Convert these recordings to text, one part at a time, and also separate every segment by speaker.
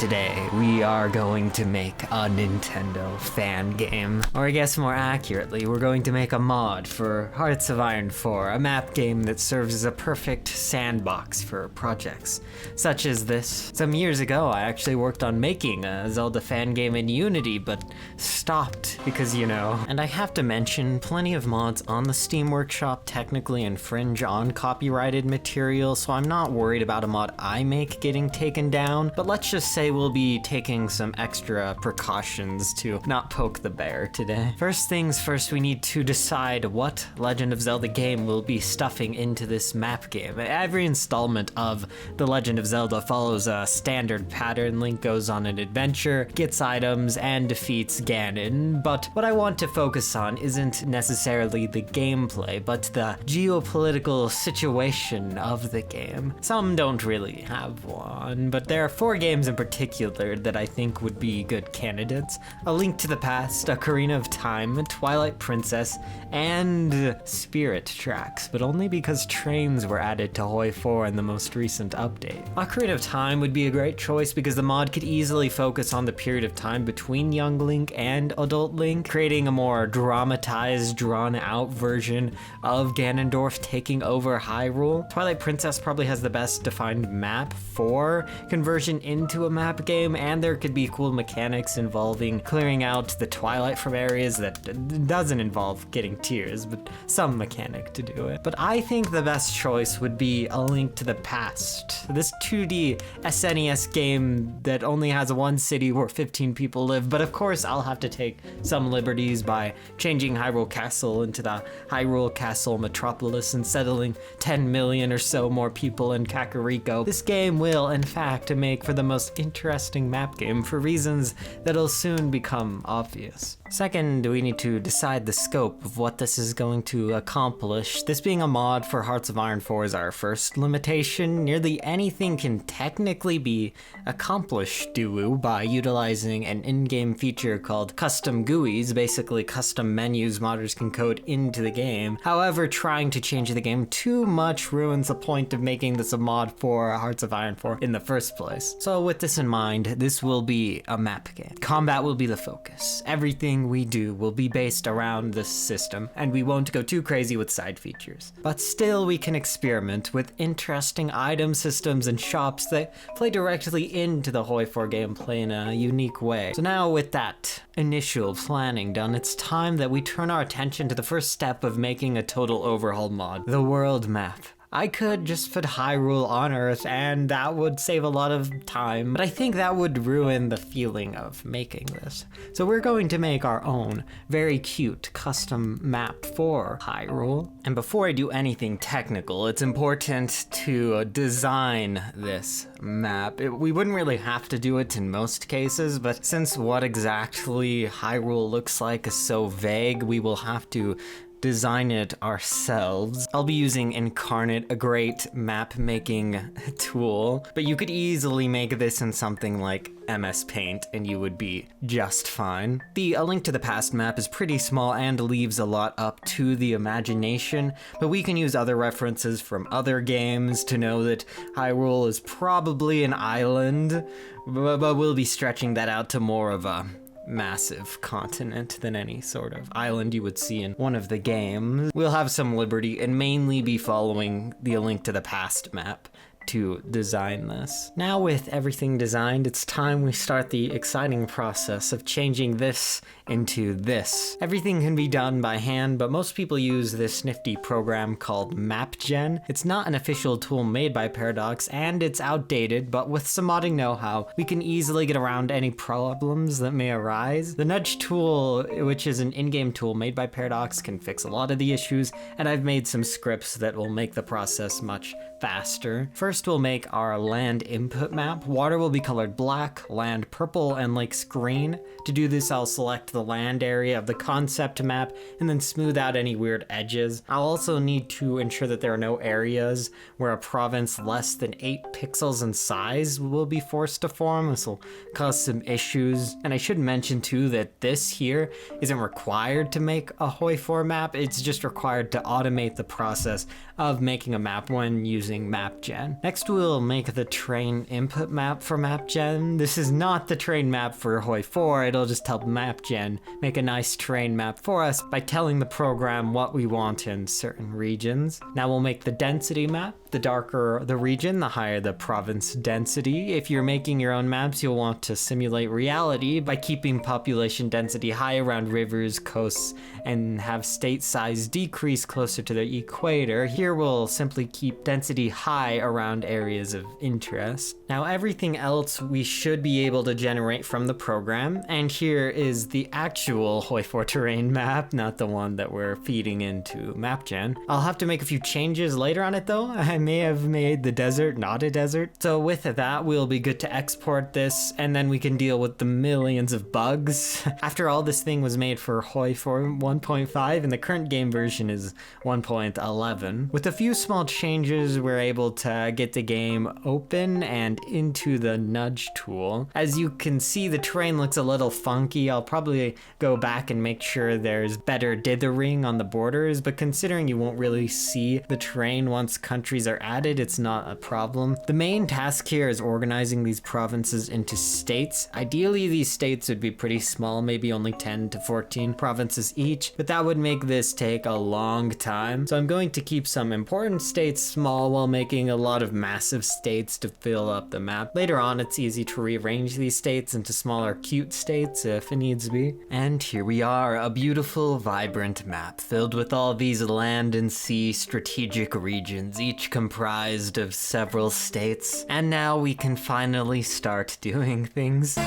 Speaker 1: today we are going to make a Nintendo fan game. Or I guess more accurately, we're going to make a mod for Hearts of Iron 4, a map game that serves as a perfect sandbox for projects such as this. Some years ago, I actually worked on making a Zelda fan game in Unity, but stopped because, you know. And I have to mention, plenty of mods on the Steam Workshop technically infringe on copyrighted material, so I'm not worried about a mod I make getting taken down, but let's just say we'll be taking some extra precautions to not poke the bear today. First things first, we need to decide what Legend of Zelda game we'll be stuffing into this map game. Every installment of The Legend of Zelda follows a standard pattern. Link goes on an adventure, gets items, and defeats Ganon, but what I want to focus on isn't necessarily the gameplay, but the geopolitical situation of the game. Some don't really have one, but there are 4 games in particular that I think would be good candidates. A Link to the Past, Ocarina of Time, Twilight Princess, and Spirit Tracks, but only because trains were added to HOI4 in the most recent update. Ocarina of Time would be a great choice because the mod could easily focus on the period of time between young Link and adult Link, creating a more dramatized, drawn-out version of Ganondorf taking over Hyrule. Twilight Princess probably has the best defined map for conversion into a map game, and there could be cool mechanics involving clearing out the Twilight from areas that doesn't involve getting tears, but some mechanic to do it. But I think the best choice would be A Link to the Past. This 2D SNES game that only has one city where 15 people live, but of course I'll have to take some liberties by changing Hyrule Castle into the Hyrule Castle Metropolis and settling 10 million or so more people in Kakariko. This game will, in fact, make for the most interesting map game for reasons that'll soon become obvious. Second, we need to decide the scope of what this is going to accomplish. This being a mod for Hearts of Iron 4 is our first limitation. Nearly anything can technically be accomplished by utilizing an in-game feature called custom GUIs, basically custom menus modders can code into the game. However, trying to change the game too much ruins the point of making this a mod for Hearts of Iron 4 in the first place. So with this in mind, this will be a map game. Combat will be the focus. Everything we do will be based around this system, and we won't go too crazy with side features. But still, we can experiment with interesting item systems and shops that play directly into the HOI4 gameplay in a unique way. So now with that initial planning done, it's time that we turn our attention to the first step of making a Total Overhaul mod, the world map. I could just put Hyrule on Earth and that would save a lot of time, but I think that would ruin the feeling of making this. So we're going to make our own very cute custom map for Hyrule. And before I do anything technical, it's important to design this map. We wouldn't really have to do it in most cases, but since what exactly Hyrule looks like is so vague, we will have to design it ourselves. I'll be using Incarnate, a great map making tool, but you could easily make this in something like MS Paint and you would be just fine. The A Link to the Past map is pretty small and leaves a lot up to the imagination, but we can use other references from other games to know that Hyrule is probably an island, but we'll be stretching that out to more of a massive continent than any sort of island you would see in one of the games. We'll have some liberty and mainly be following the A Link to the Past map to design this. Now with everything designed, it's time we start the exciting process of changing this into this. Everything can be done by hand, but most people use this nifty program called MapGen. It's not an official tool made by Paradox, and it's outdated, but with some modding know-how, we can easily get around any problems that may arise. The Nudge tool, which is an in-game tool made by Paradox, can fix a lot of the issues, and I've made some scripts that will make the process much faster. First, we'll make our land input map. Water will be colored black, land purple, and lakes green. To do this, I'll select the land area of the concept map and then smooth out any weird edges. I'll also need to ensure that there are no areas where a province less than 8 pixels in size will be forced to form. This will cause some issues. And I should mention too that this here isn't required to make a HOI4 map. It's just required to automate the process of making a map when using using MapGen. Next, we'll make the train input map for MapGen. This is not the train map for HOI4, it'll just help MapGen make a nice train map for us by telling the program what we want in certain regions. Now we'll make the density map. The darker the region, the higher the province density. If you're making your own maps, you'll want to simulate reality by keeping population density high around rivers, coasts, and have state size decrease closer to the equator. Here we'll simply keep density high around areas of interest. Now everything else we should be able to generate from the program, and here is the actual HOI4 terrain map, not the one that we're feeding into MapGen. I'll have to make a few changes later on it though. I may have made the desert not a desert. So with that, we'll be good to export this, and then we can deal with the millions of bugs. After all, this thing was made for HOI4 1.5, and the current game version is 1.11. With a few small changes, we're able to get the game open and into the nudge tool. As you can see, the terrain looks a little funky. I'll probably go back and make sure there's better dithering on the borders, but considering you won't really see the terrain once countries are added, it's not a problem. The main task here is organizing these provinces into states. Ideally, these states would be pretty small, maybe only 10 to 14 provinces each, but that would make this take a long time. So I'm going to keep some important states small while making a lot of massive states to fill up the map. Later on, it's easy to rearrange these states into smaller cute states if it needs to be. And here we are, a beautiful, vibrant map filled with all these land and sea strategic regions, each comprised of several states. And now we can finally start doing things.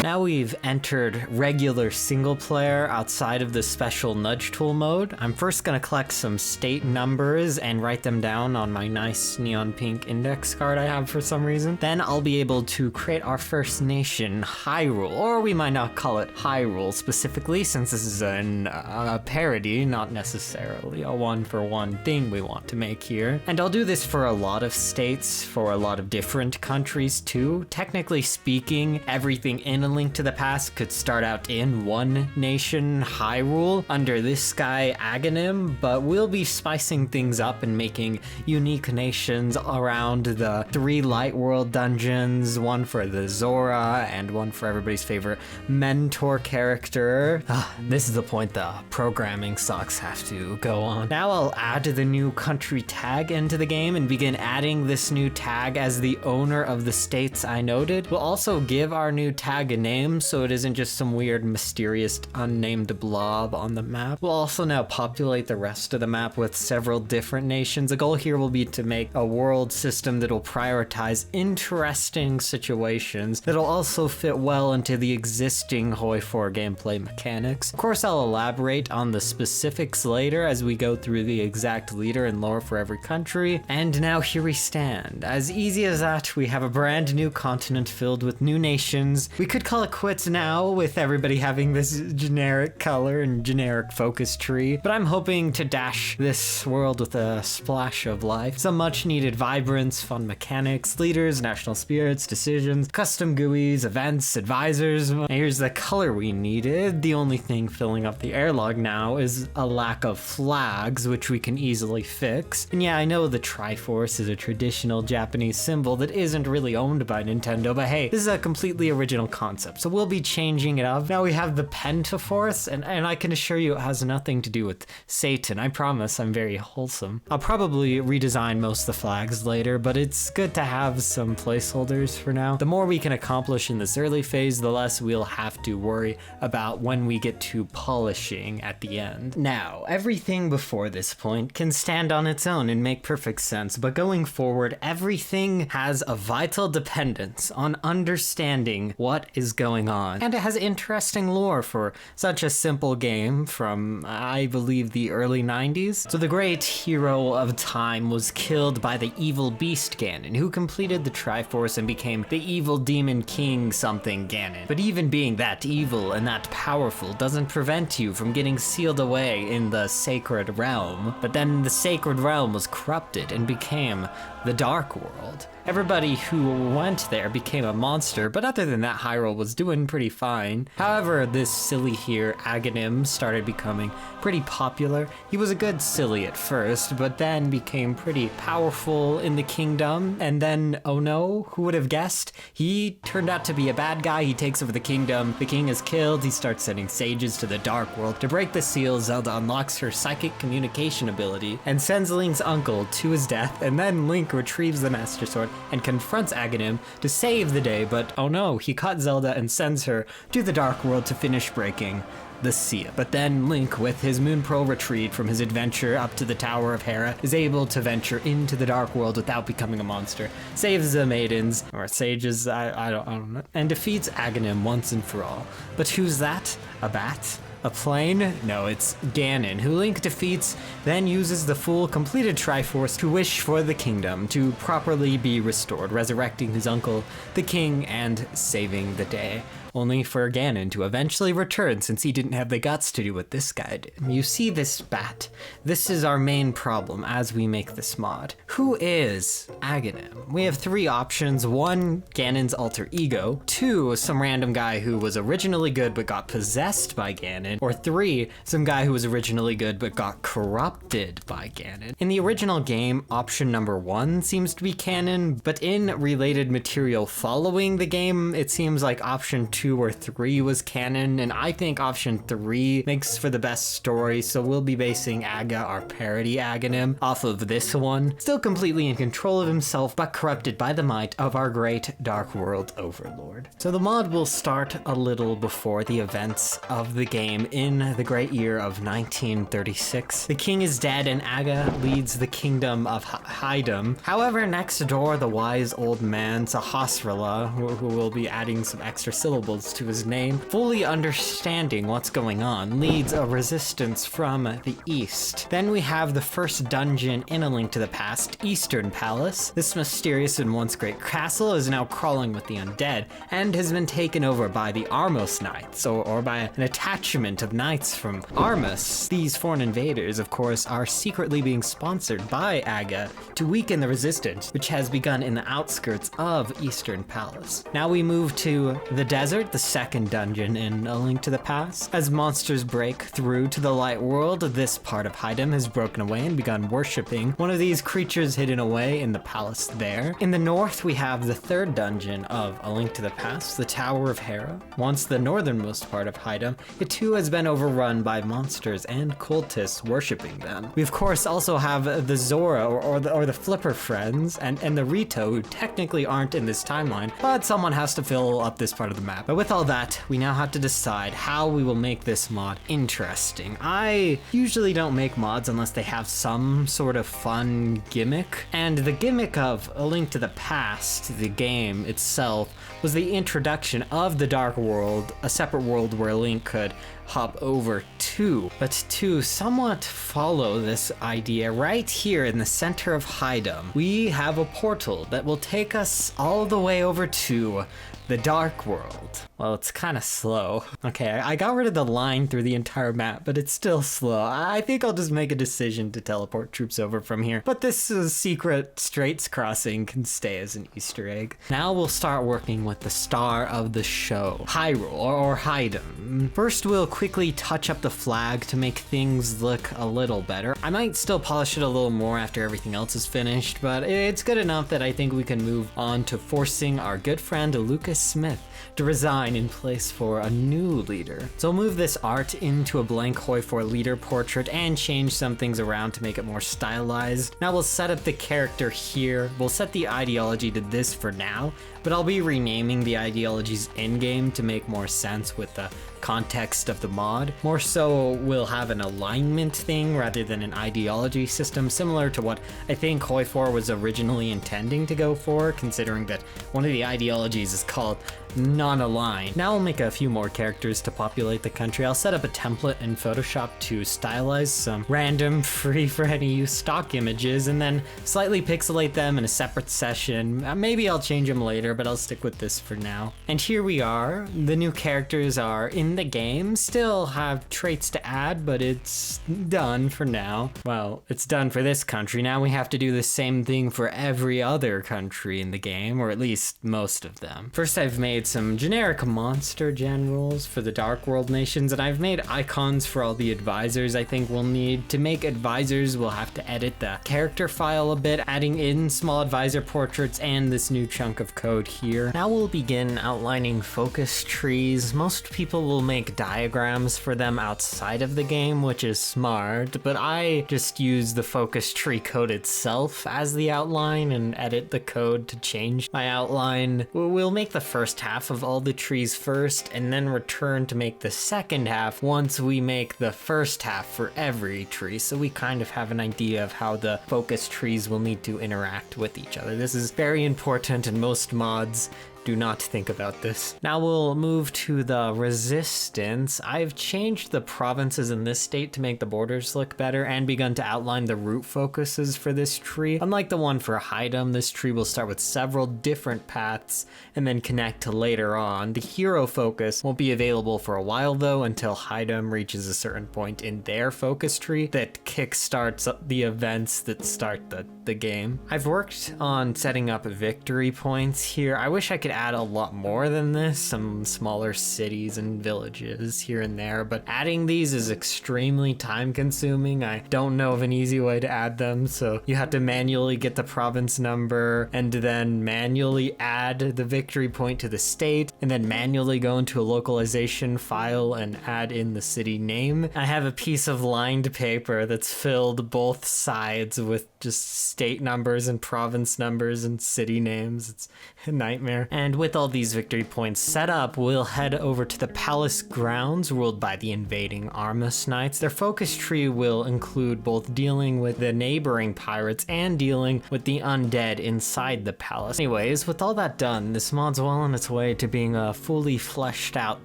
Speaker 1: Now we've entered regular single player outside of the special nudge tool mode. I'm first gonna collect some state numbers and write them down on my nice neon pink index card I have for some reason. Then I'll be able to create our first nation, Hyrule, or we might not call it Hyrule specifically, since this is a parody, not necessarily a one-for-one thing we want to make here. And I'll do this for a lot of states, for a lot of different countries too. Technically speaking, everything in A Link to the Past could start out in one nation, Hyrule, under this guy Aghanim, but we'll be spicing things up and making unique nations around the 3 Light World dungeons, one for the Zora and one for everybody's favorite mentor character. This is the point the programming socks have to go on. Now I'll add the new country tag into the game and begin adding this new tag as the owner of the states I noted. We'll also give our new tag a name so it isn't just some weird mysterious unnamed blob on the map. We'll also now populate the rest of the map with several different nations. The goal here will be to make a world system that'll prioritize interesting situations that'll also fit well into the existing HOI4 gameplay mechanics. Of course, I'll elaborate on the specifics later as we go through the exact leader and lore for every country. And now here we stand. As easy as that, we have a brand new continent filled with new nations. We could call it quits now with everybody having this generic color and generic focus tree, but I'm hoping to dash this world with a splash of life. Some much needed vibrance, fun mechanics, leaders, national spirits, decisions, custom GUIs, events, advisors. Here's the color we needed. The only thing filling up the airlog now is a lack of flags, which we can easily fix. And yeah, I know the Triforce is a traditional Japanese symbol that isn't really owned by Nintendo, but hey, this is a completely original concept, so we'll be changing it up. Now we have the Pentaforce, and I can assure you it has nothing to do with Satan. I promise I'm very wholesome. I'll probably redesign most of the flags later, but it's good to have some placeholders for now. The more we can accomplish in this early phase, the less we'll have to worry about when we get to polishing at the end. Now, everything before this point can stand on its own and make perfect sense, but going forward, everything has a vital dependence on understanding what is going on. And it has interesting lore for such a simple game from, I believe, the early 90s. So the great hero of time was killed by the evil beast Ganon, who completed the Triforce and became the evil demon king something Ganon. But even being that evil and that powerful doesn't prevent you from getting sealed away in the sacred realm. But then the sacred realm was corrupted and became the Dark World. Everybody who went there became a monster, but other than that, Hyrule was doing pretty fine. However, this silly here, Aghanim, started becoming pretty popular. He was a good silly at first, but then became pretty powerful in the kingdom. And then, oh no, who would have guessed? He turned out to be a bad guy. He takes over the kingdom. The king is killed. He starts sending sages to the Dark World. To break the seal, Zelda unlocks her psychic communication ability and sends Link's uncle to his death. And then Link retrieves the Master Sword and confronts Aghanim to save the day, but oh no, he caught Zelda and sends her to the Dark World to finish breaking the seal. But then Link, with his Moon Pearl retrieved from his adventure up to the Tower of Hera, is able to venture into the Dark World without becoming a monster, saves the maidens, or sages, I don't know, and defeats Aghanim once and for all. But who's that? A bat? A plane? No, it's Ganon, who Link defeats, then uses the full completed Triforce to wish for the kingdom to properly be restored, resurrecting his uncle, the king, and saving the day. Only for Ganon to eventually return since he didn't have the guts to do what this guy did. You see this bat. This is our main problem as we make this mod. Who is Aghanim? We have 3 options. 1, Ganon's alter ego. 2, some random guy who was originally good but got possessed by Ganon. Or 3, some guy who was originally good but got corrupted by Ganon. In the original game, option number 1 seems to be canon, but in related material following the game, it seems like option 2 or 3 was canon, and I think option 3 makes for the best story, so we'll be basing Aga, our parody Aghanim, off of this one. Still completely in control of himself, but corrupted by the might of our great Dark World Overlord. So the mod will start a little before the events of the game in the great year of 1936. The king is dead and Aga leads the kingdom of Hydum. However, next door, the wise old man, Sahasrahla, who will be adding some extra syllables to his name, fully understanding what's going on, leads a resistance from the east. Then we have the first dungeon in A Link to the Past, Eastern Palace. This mysterious and once great castle is now crawling with the undead and has been taken over by the Armos Knights, or by an attachment of knights from Armos. These foreign invaders, of course, are secretly being sponsored by Aga to weaken the resistance, which has begun in the outskirts of Eastern Palace. Now we move to the desert, the second dungeon in A Link to the Past. As monsters break through to the light world, this part of Hydum has broken away and begun worshipping one of these creatures hidden away in the palace there. In the north, we have the third dungeon of A Link to the Past, the Tower of Hera. Once the northernmost part of Hydum, it too has been overrun by monsters and cultists worshipping them. We of course also have the Zora or the Flipper friends and the Rito, who technically aren't in this timeline, but someone has to fill up this part of the map. But with all that, we now have to decide how we will make this mod interesting. I usually don't make mods unless they have some sort of fun gimmick, and the gimmick of A Link to the Past, the game itself, was the introduction of the Dark World, a separate world where Link could hop over to. But to somewhat follow this idea, right here in the center of Hydum, we have a portal that will take us all the way over to the Dark World. Well, it's kind of slow. Okay, I got rid of the line through the entire map, but it's still slow. I think I'll just make a decision to teleport troops over from here. But this secret straits crossing can stay as an Easter egg. Now we'll start working with the star of the show, Hyrule, or Hydum. First, we'll quickly touch up the flag to make things look a little better. I might still polish it a little more after everything else is finished, but it's good enough that I think we can move on to forcing our good friend Lucas Smith to resign in place for a new leader. So I'll move this art into a blank HOI4 leader portrait and change some things around to make it more stylized. Now we'll set up the character here. We'll set the ideology to this for now, but I'll be renaming the ideologies in-game to make more sense with the context of the mod. More so, we'll have an alignment thing rather than an ideology system, similar to what I think HOI4 was originally intending to go for, considering that one of the ideologies is called non-aligned. Now I'll make a few more characters to populate the country. I'll set up a template in Photoshop to stylize some random free for any use stock images and then slightly pixelate them in a separate session. Maybe I'll change them later, but I'll stick with this for now. And here we are. The new characters are in the game. Still have traits to add, but it's done for now. Well, it's done for this country. Now we have to do the same thing for every other country in the game, or at least most of them. First, I've made some generic monster generals for the Dark World nations, and I've made icons for all the advisors I think we'll need. To make advisors, we'll have to edit the character file a bit, adding in small advisor portraits and this new chunk of code here. Now we'll begin outlining focus trees. Most people will make diagrams for them outside of the game, which is smart, but I just use the focus tree code itself as the outline and edit the code to change my outline. We'll make the first half of all the trees first and then return to make the second half once we make the first half for every tree, so we kind of have an idea of how the focus trees will need to interact with each other. This is very important, and most mods do not think about this. Now we'll move to the resistance. I've changed the provinces in this state to make the borders look better and begun to outline the root focuses for this tree. Unlike the one for Haidam, this tree will start with several different paths and then connect to later on. The hero focus won't be available for a while though, until Haidam reaches a certain point in their focus tree that kickstarts the events that start the game. I've worked on setting up victory points here. I wish I could add a lot more than this, some smaller cities and villages here and there, but adding these is extremely time consuming. I don't know of an easy way to add them, so you have to manually get the province number and then manually add the victory point to the state and then manually go into a localization file and add in the city name. I have a piece of lined paper that's filled both sides with just state numbers and province numbers and city names. It's a nightmare. And with all these victory points set up, we'll head over to the palace grounds ruled by the invading Armus Knights. Their focus tree will include both dealing with the neighboring pirates and dealing with the undead inside the palace. Anyways, with all that done, this mod's well on its way to being a fully fleshed out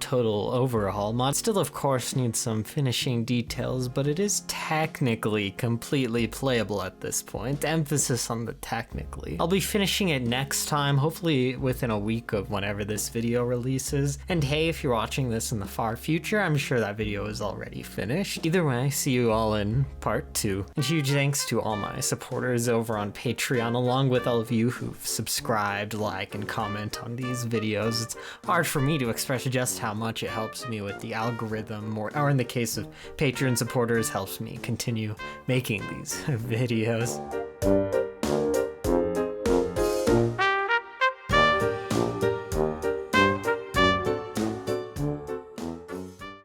Speaker 1: Total Overhaul mod. Still, of course, needs some finishing details, but it is technically completely playable at this point. Emphasis on the technically. I'll be finishing it next time, hopefully within a week of whenever this video releases. And hey, if you're watching this in the far future, I'm sure that video is already finished. Either way, see you all in part 2. And huge thanks to all my supporters over on Patreon, along with all of you who've subscribed, like, and comment on these videos. It's hard for me to express just how much it helps me with the algorithm, or in the case of Patreon supporters, helps me continue making these videos.